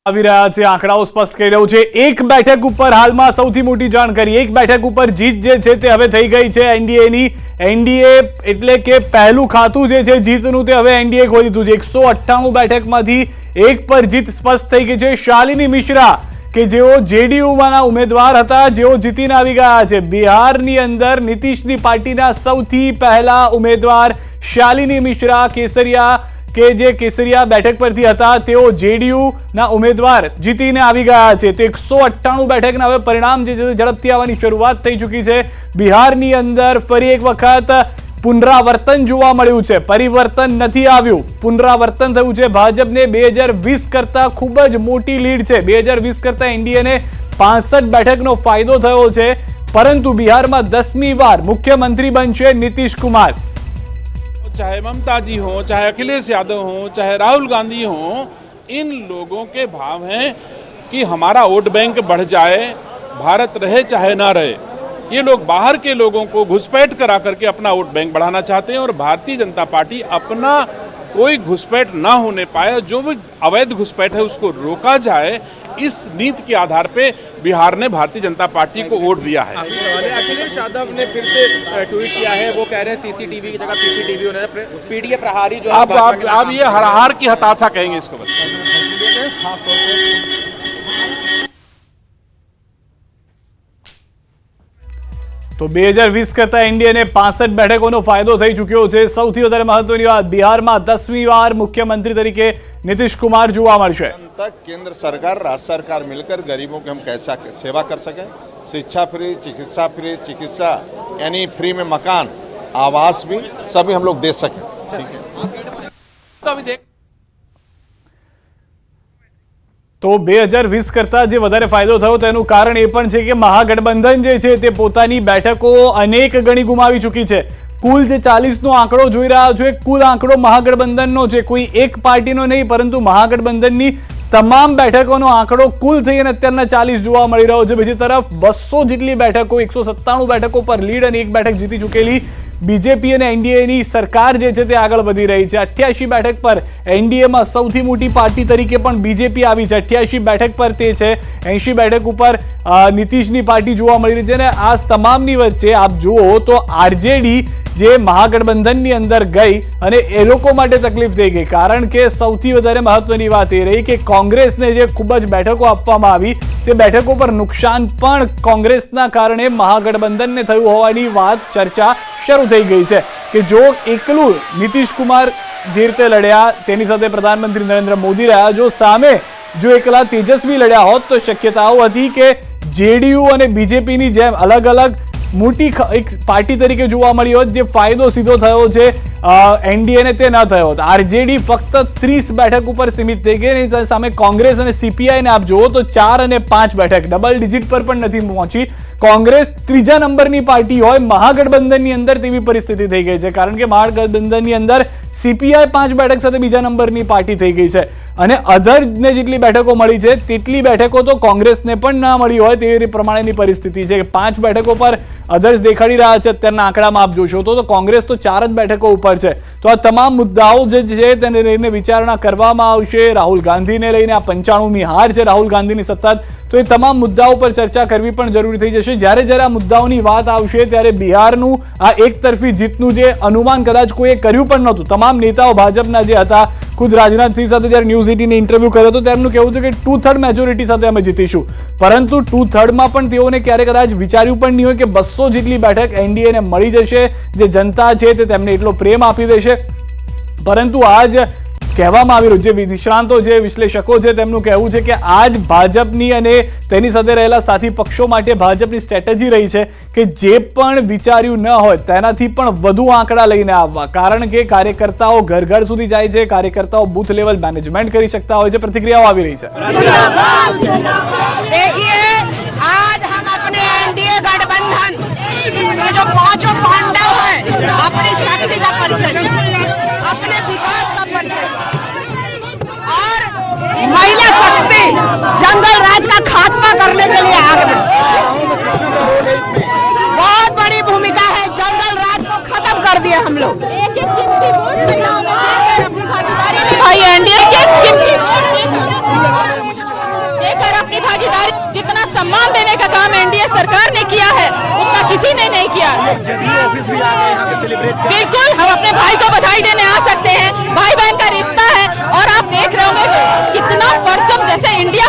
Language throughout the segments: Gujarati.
આવી રહ્યા છે આંકડાઓ સ્પષ્ટ કરી રહ્યું છે। એક બેઠક ઉપર હાલમાં સૌથી મોટી જાણકારી, એક બેઠક ઉપર જીત જે છે તે હવે થઈ ગઈ છે એનડીએની। એનડીએ એટલે કે પહેલું ખાતું જે છે જીતનું તે હવે એનડીએ ખોલી દીધું છે। 198 બેઠકમાંથી એક પર જીત સ્પષ્ટ થઈ ગઈ છે। શાલિની મિશ્રા કે જેઓ જેડીયુમાંના ઉમેદવાર હતા, જેઓ જીતીને આવી ગયા છે। બિહારની અંદર નીતિશની પાર્ટીના સૌથી પહેલા ઉમેદવાર શાલિની મિશ્રા કેસરિયા કે જે કેસરિયા બેઠક પરથી હતા, તેઓ જેડીયુના ઉમેદવાર જીતીને આવી ગયા છે। તો 198 બેઠકના હવે પરિણામ જે છે ઝડપથી આવવાની શરૂઆત થઈ ચૂકી છે। બિહારની અંદર ફરી એક વખત પુનરાવર્તન જોવા મળ્યું છે, પરિવર્તન નથી આવ્યું, પુનરાવર્તન થયું છે। ભાજપને 2020 કરતા ખૂબ જ મોટી લીડ છે। 2020 કરતા એનડીએને 65 બેઠકનો ફાયદો થયો છે, પરંતુ બિહારમાં 10મી વાર મુખ્યમંત્રી બનશે નીતિश कुमार। चाहे ममता जी हो, चाहे अखिलेश यादव हो, चाहे राहुल गांधी हो, इन लोगों के भाव हैं कि हमारा वोट बैंक बढ़ जाए, भारत रहे चाहे ना रहे। ये लोग बाहर के लोगों को घुसपैठ करा करके अपना वोट बैंक बढ़ाना चाहते हैं और भारतीय जनता पार्टी अपना कोई घुसपैठ ना होने पाए, जो भी अवैध घुसपैठ है उसको रोका जाए, इस नीति के आधार पे बिहार ने भारतीय जनता पार्टी को वोट दिया है। अखिलेश यादव ने फिर से ट्वीट किया है, वो कह रहे हैं सीसीटीवी की जगह पीसीटीवी होने, पीडीए प्रहारी जो आप ये हराहार की हताशा कहेंगे इसको बस। तो 2020 કરતા એનડીએને 65 બેઠકોનો ફાયદો થઈ ચૂક્યો છે। સૌથી વધારે મહત્વની વાત, બિહારમાં 10મી વાર મુખ્યમंत्री तरीके नीतीश कुमार જોવા મળશે। केंद्र सरकार, राज्य सरकार मिलकर गरीबों की हम कैसा सेवा कर सकें, शिक्षा फ्री, चिकित्सा यानी फ्री में मकान, आवास भी सभी हम लोग दे सकें। ठीक है, तो अभी देख तो 2020 કરતા જે વધારે ફાયદો થયો તેનું કારણ એ પણ છે કે મહાગઠબંધન જે છે તે પોતાની બેઠકો અનેક ગણી ગુમાવી ચૂકી છે। કુલ જે 40નો આંકડો જોઈ રહ્યા છો, કુલ આંકડો મહાગઠબંધનનો છે, કોઈ એક પાર્ટીનો નહીં, પરંતુ મહાગઠબંધનની તમામ બેઠકોનો આંકડો કુલ થઈને અત્યારના 40 જોવા મળી રહ્યો છે। બીજી તરફ 200 જેટલી બેઠકો, 197 બેઠકો પર લીડ અને એક બેઠક જીતી ચૂકેલી બીજેપી અને એનડીએની સરકાર જે છે તે આગળ વધી રહી છે। 88 બેઠક પર એનડીએમાં સૌથી મોટી પાર્ટી તરીકે પણ બીજેપી આવી છે, 88 બેઠક પર તે છે। 80 બેઠક ઉપર નીતિશની પાર્ટી જોવા મળી રહી છે। અને આ તમામની વચ્ચે આપ જુઓ તો આરજેડી જે મહાગઠબંધનની અંદર ગઈ અને એ લોકો માટે તકલીફ થઈ ગઈ, કારણ કે સૌથી વધારે મહત્વની વાત એ રહી કે કોંગ્રેસને જે ખૂબ જ બેઠકો આપવામાં આવી તે બેઠકો પર નુકસાન પણ કોંગ્રેસના કારણે મહાગઠબંધનને થયું હોવાની વાત ચર્ચા શરૂ થઈ ગઈ છે કે જો એકલું નીતિશ કુમાર જે રીતે લડ્યા, તેની સાથે પ્રધાનમંત્રી નરેન્દ્ર મોદી રહ્યા, જો સામે જો એકલા તેજસ્વી લડ્યા હોત તો શક્યતાઓ હતી કે જેડીયુ અને બીજેપીની જેમ અલગ અલગ મોટી એક પાર્ટી તરીકે જોવા મળી હોત। જે ફાયદો સીધો થયો છે એનડીએને તે ન થયો હોત। આરજેડી ફક્ત 30 બેઠક ઉપર સીમિત થઈ ગઈ, એની સામે કોંગ્રેસ અને સીપીઆઈને આપ જુઓ તો 4 અને 5 બેઠક, ડબલ ડિજિટ પર પણ નથી પહોંચી। કોંગ્રેસ ત્રીજા નંબરની પાર્ટી હોય મહાગઠબંધનની અંદર તેવી પરિસ્થિતિ થઈ ગઈ છે, કારણ કે મહાગઠબંધનની અંદર સીપીઆઈ 5 બેઠક સાથે બીજા નંબરની પાર્ટી થઈ ગઈ છે અને અધરને જેટલી બેઠકો મળી છે તેટલી બેઠકો તો કોંગ્રેસને પણ ના મળી હોય તેવી પ્રમાણેની પરિસ્થિતિ છે। 5 બેઠકો પર અધર્સ દેખાડી રહ્યા છે અત્યારના આંકડામાં આપ જોશો તો કોંગ્રેસ તો 4 જ બેઠકો ઉપર છે। તો આ તમામ મુદ્દાઓ જે છે તેને લઈને વિચારણા કરવામાં આવશે। રાહુલ ગાંધીને લઈને આ 95મી હાર છે રાહુલ ગાંધીની સતત, તો એ તમામ મુદ્દાઓ પર ચર્ચા કરવી પણ જરૂરી થઈ જશે। જ્યારે જ્યારે આ મુદ્દાઓની વાત આવશે ત્યારે બિહારનું આ એક તરફી જીતનું જે અનુમાન કદાચ કોઈએ કર્યું પણ નહોતું, તમામ નેતાઓ ભાજપના જે હતા, ખુદ રાજનાથસિંહ સાથે જ્યારે ન્યૂઝ 18ને ઇન્ટરવ્યુ કર્યો હતો ત્યારે એમનું કહેવું હતું કે 2/3 મેજોરિટી સાથે અમે જીતીશું, પરંતુ 2/3માં પણ તેઓને ક્યારે કદાચ વિચાર્યું પણ નહીં હોય કે 200 જેટલી બેઠક એનડીએને મળી જશે, જે જનતા છે તે તેમને એટલો પ્રેમ આપી દેશે। પરંતુ આજ કહેવામાં આવી રહ્યું, જે નિષ્ણાંતો જે વિશ્લેષકો છે તેમનું કહેવું છે કે આજ ભાજપની અને તેની સાથે રહેલા સાથી પક્ષો માટે ભાજપની સ્ટ્રેટેજી રહી છે કે જે પણ વિચાર્યું ન હોય તેનાથી પણ વધુ આંકડા લઈને આવવા, કારણ કે કાર્યકર્તાઓ ઘર ઘર સુધી જાય છે, કાર્યકર્તાઓ બૂથ લેવલ મેનેજમેન્ટ કરી શકતા હોય છે। પ્રતિક્રિયાઓ આવી રહી છે। देखिए आज हम अपने एनडीए गठबंधन के जो 5 पांडव हैं अपनी शक्ति का परिचय, अपने विकास का परिचय और महिला शक्ति जंगल राज का खात्मा करने के लिए आगे बढ़े। बहुत बड़ी भूमिका है, जंगल राज को खत्म कर दिया हम लोग। भाई एनडीए के भागीदारी, जितना सम्मान देने का काम एनडीए सरकार ने किया है उतना किसी ने नहीं किया। ऑफिस भी आ गए यहाँ पे सेलिब्रेट। बिल्कुल, हम अपने भाई को बधाई देने आ सकते हैं, भाई बहन का रिश्ता है। और आप देख रहे होंगे कितना परचम, जैसे इंडिया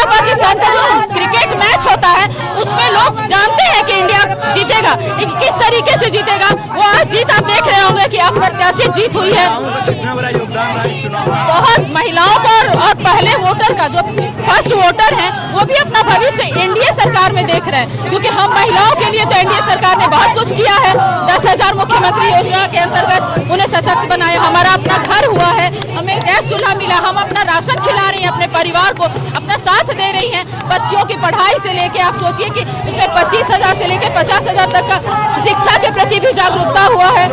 पाकिस्तान का जो क्रिकेट मैच होता है उसमें लोग जानते हैं कि इंडिया जीतेगा, लेकिन किस तरीके से जीतेगा वो आज जीत आप देख रहे होंगे कि अप्रत्याशित जीत हुई है। कितना बड़ा योगदान रहा इस चुनाव में? बहुत महिलाओं का और पहले वोटर का, जो फर्स्ट वोटर हैं वो भी अपना भविष्य एनडीए सरकार में देख रहे हैं, क्योंकि हम महिलाओं के लिए तो एनडीए सरकार ने बहुत कुछ किया है। 10,000 मुख्यमंत्री योजना के अंतर्गत उन्हें सशक्त बनाया, हमारा अपना घर हुआ है, हमें गैस चूल्हा मिला, हम अपना राशन खिला रही हैं अपने परिवार को, अपना साथ दे रही हैं। बच्चियों की पढ़ाई से लेके आप सोचिए कि इसमें 25,000 से लेके 50,000 तक का शिक्षा के प्रति भी जागरूकता हुआ है।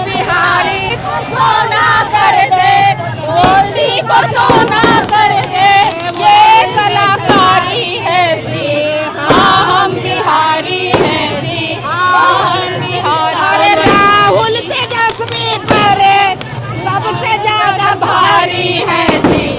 बिहारी सोना कर दे, मोदी को सोना कर दे, ये कलाकारी है जी, हाँ हम बिहारी हैं जी, हम बिहारी। राहुल तेजस्वी पर सबसे ज्यादा भारी है जी,